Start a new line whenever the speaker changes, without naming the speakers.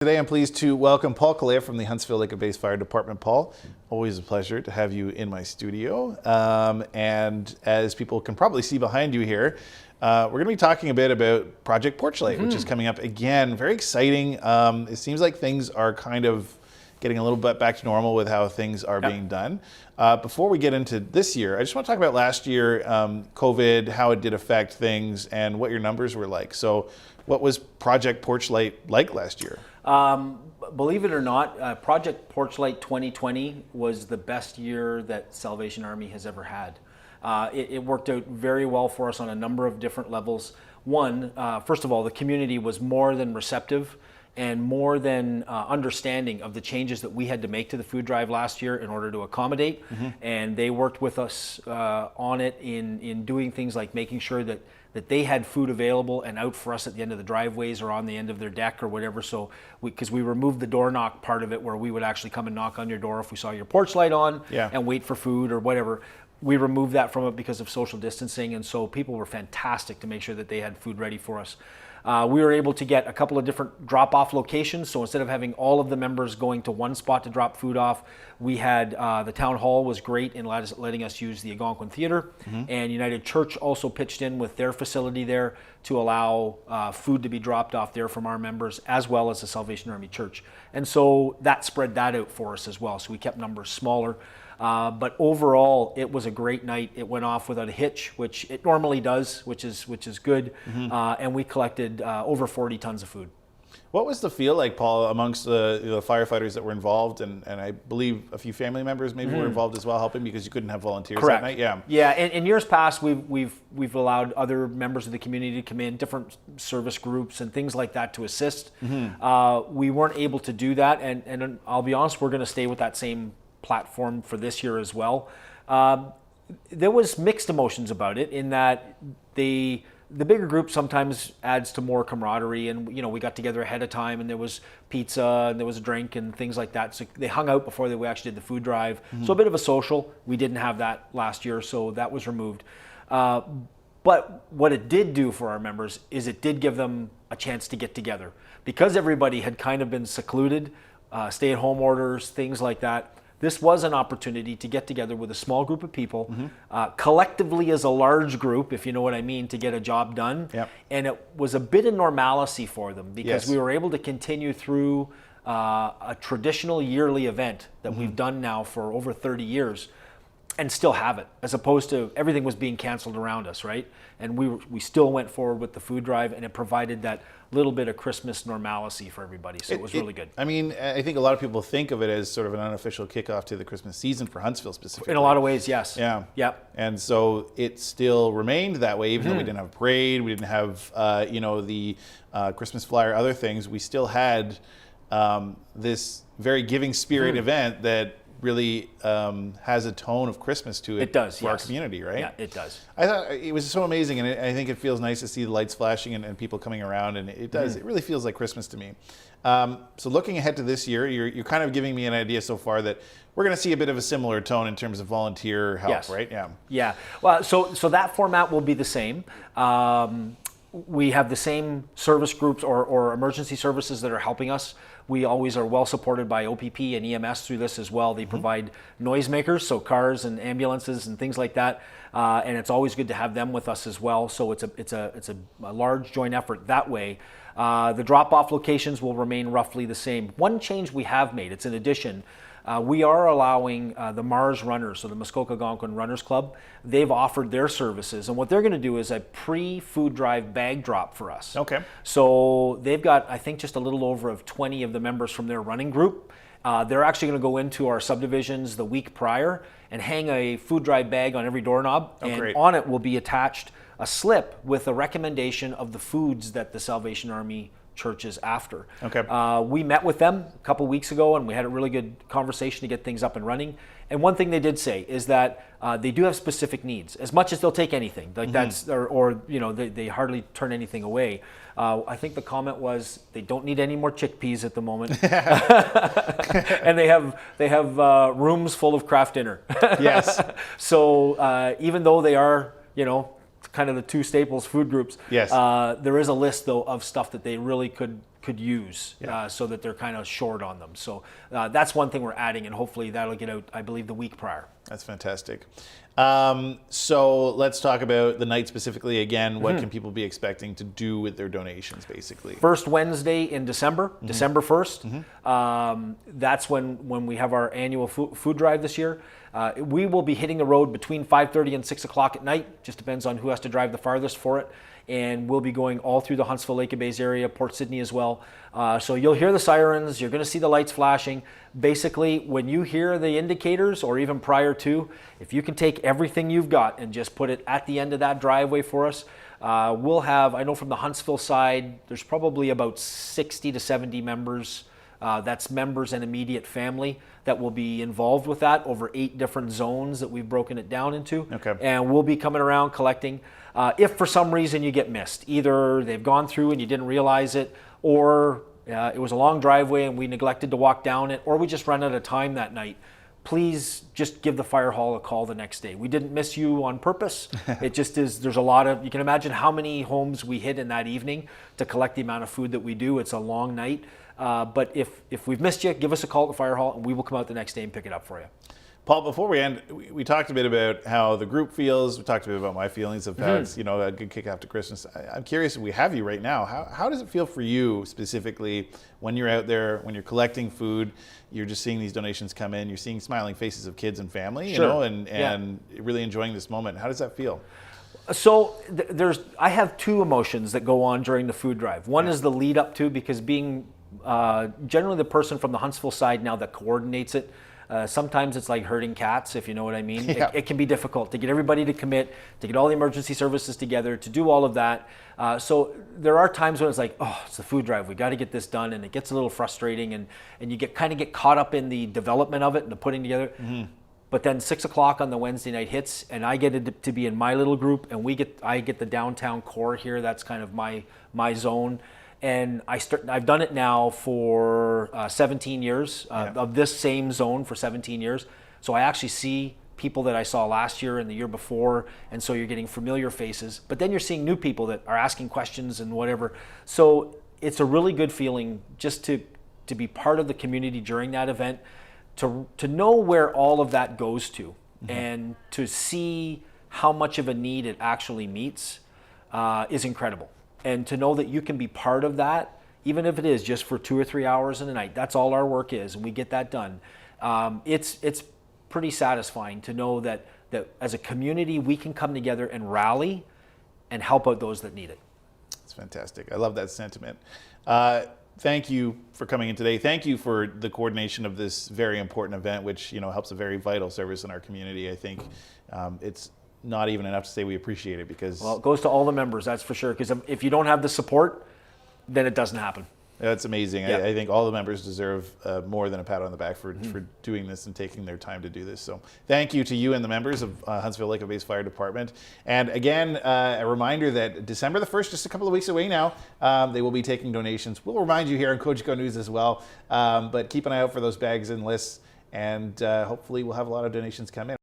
Today I'm pleased to welcome Paul Kalea from the Huntsville LOB Fire Department. Paul, always a pleasure to have you in my studio. And as people can probably see behind you here, we're going to be talking a bit about Project Porchlight, which is coming up again. Very exciting. It seems like things are kind of getting a little bit back to normal with how things are being done. Before we get into this year, I just want to talk about last year, COVID, how it did affect things, and what your numbers were like. So what was Project Porchlight like last year?
Believe it or not, Project Porchlight 2020 was the best year that Salvation Army has ever had. It worked out very well for us on a number of different levels. One, first of all, the community was more than receptive and more than understanding of the changes that we had to make to the food drive last year in order to accommodate. And they worked with us on it in doing things like making sure that they had food available and out for us at the end of the driveways or on the end of their deck or whatever. So because we removed the door knock part of it, where we would actually come and knock on your door if we saw your porch light on and wait for food or whatever. We removed that from it because of social distancing, and so people were fantastic to make sure that they had food ready for us. We were able to get a couple of different drop-off locations, so instead of having all of the members going to one spot to drop food off, we had the town hall was great in letting us use the Algonquin Theater, and United Church also pitched in with their facility there to allow food to be dropped off there from our members, as well as the Salvation Army Church. And so that spread that out for us as well, so we kept numbers smaller. But overall, it was a great night. It went off without a hitch, which it normally does, which is good. And we collected over 40 tons of food.
What was the feel like, Paul, amongst the firefighters that were involved, and I believe a few family members maybe were involved as well, helping because you couldn't have volunteers that night?
Yeah. In years past, we've allowed other members of the community to come in, different service groups and things like that to assist. We weren't able to do that, and I'll be honest, we're going to stay with that same platform for this year as well. There was mixed emotions about it, in that the bigger group sometimes adds to more camaraderie, and we got together ahead of time, and there was pizza and there was a drink and things like that. So they hung out before we actually did the food drive. So a bit of a social. We didn't have that last year, so that was removed. But what it did do for our members is it did give them a chance to get together, because everybody had kind of been secluded, stay-at-home orders, things like that. This was an opportunity to get together with a small group of people, collectively as a large group, if you know what I mean, to get a job done. And it was a bit of normalcy for them, because we were able to continue through a traditional yearly event that we've done now for over 30 years and still have it, as opposed to everything was being canceled around us, right? And we still went forward with the food drive, and it provided that little bit of Christmas normalcy for everybody. So it was really good.
I mean, I think a lot of people think of it as sort of an unofficial kickoff to the Christmas season for Huntsville specifically.
In a lot of ways, yes.
Yeah. And so it still remained that way, even though we didn't have a parade, we didn't have, the Christmas flyer, other things. We still had this very giving spirit event that really has a tone of Christmas to it.
It does,
for our community, right?
Yeah, it does.
I thought it was so amazing, and I think it feels nice to see the lights flashing and people coming around, and it does. It really feels like Christmas to me. So looking ahead to this year, you're kind of giving me an idea so far that we're going to see a bit of a similar tone in terms of volunteer help, right?
Yeah. Well, so that format will be the same. We have the same service groups or emergency services that are helping us. We always are well supported by OPP and EMS through this as well. They provide noisemakers, so cars and ambulances and things like that. And it's always good to have them with us as well. So it's a large joint effort that way. The drop-off locations will remain roughly the same. One change we have made, it's an addition. We are allowing the Mars Runners, so the Muskoka Algonquin Runners Club, they've offered their services. And what they're going to do is a pre-food drive bag drop for us.
Okay.
So they've got, I think, just a little over 20 of the members from their running group. They're actually going to go into our subdivisions the week prior and hang a food drive bag on every doorknob. And on it will be attached a slip with a recommendation of the foods that the Salvation Army churches after. We met with them a couple weeks ago, and we had a really good conversation to get things up and running. And one thing they did say is that they do have specific needs, as much as they'll take anything. Like that's, they hardly turn anything away. I think the comment was they don't need any more chickpeas at the moment, and they have rooms full of craft dinner. So even though they are, kind of the two staples food groups.
Yes.
There is a list, though, of stuff that they really could could use, so that they're kind of short on them. So that's one thing we're adding, and hopefully that'll get out, I believe, the week prior.
That's fantastic. So let's talk about the night specifically again. What can people be expecting to do with their donations, basically?
First Wednesday in December, December 1st. That's when we have our annual food drive this year. We will be hitting the road between 5:30 and 6 o'clock at night. Just depends on who has to drive the farthest for it. And we'll be going all through the Huntsville, Lake of Bays area, Port Sydney as well. So you'll hear the sirens, you're going to see the lights flashing. Basically, when you hear the indicators, or even prior to, if you can take everything you've got and just put it at the end of that driveway for us, we'll have, I know from the Huntsville side, there's probably about 60 to 70 members. That's members and immediate family that will be involved with that over 8 different zones that we've broken it down into.
Okay.
And we'll be coming around collecting. If for some reason you get missed, either they've gone through and you didn't realize it, or it was a long driveway and we neglected to walk down it, or we just ran out of time that night, please just give the fire hall a call the next day. We didn't miss you on purpose. It just is, there's a lot of, you can imagine how many homes we hit in that evening to collect the amount of food that we do. It's a long night. But if we've missed you, give us a call at the fire hall and we will come out the next day and pick it up for you.
Paul, before we end, we talked a bit about how the group feels. We talked a bit about my feelings of how it's, a good kickoff to Christmas. I'm curious, if we have you right now, how does it feel for you specifically when you're out there, when you're collecting food, you're just seeing these donations come in, you're seeing smiling faces of kids and family, and really enjoying this moment. How does that feel?
So I have 2 emotions that go on during the food drive. One is the lead up to, because being generally the person from the Huntsville side now that coordinates it, sometimes it's like herding cats, if you know what I mean.
Yeah.
It can be difficult to get everybody to commit, to get all the emergency services together, to do all of that. So there are times when it's like, oh, it's the food drive, we got to get this done, and it gets a little frustrating, and you get caught up in the development of it and the putting together. But then 6 o'clock on the Wednesday night hits, and I get to be in my little group, and I get the downtown core here. That's kind of my zone. And I've done it now for 17 years, of this same zone for 17 years. So I actually see people that I saw last year and the year before, and so you're getting familiar faces. But then you're seeing new people that are asking questions and whatever. So it's a really good feeling just to be part of the community during that event, to know where all of that goes to, and to see how much of a need it actually meets is incredible. And to know that you can be part of that, even if it is just for 2 or 3 hours in a night, that's all our work is, and we get that done. It's pretty satisfying to know that as a community we can come together and rally and help out those that need it.
It's fantastic. I love that sentiment. Thank you for coming in today. Thank you for the coordination of this very important event, which helps a very vital service in our community. I think it's not even enough to say we appreciate it, because
it goes to all the members, that's for sure, because if you don't have the support, then it doesn't happen.
That's amazing.
Yeah.
I think all the members deserve more than a pat on the back for doing this and taking their time to do this. So thank you to you and the members of Huntsville Lake of Bays Fire Department. And again, a reminder that December the 1st, just a couple of weeks away now, they will be taking donations. We'll remind you here on Cogeco News as well, but keep an eye out for those bags and lists, and hopefully we'll have a lot of donations come in.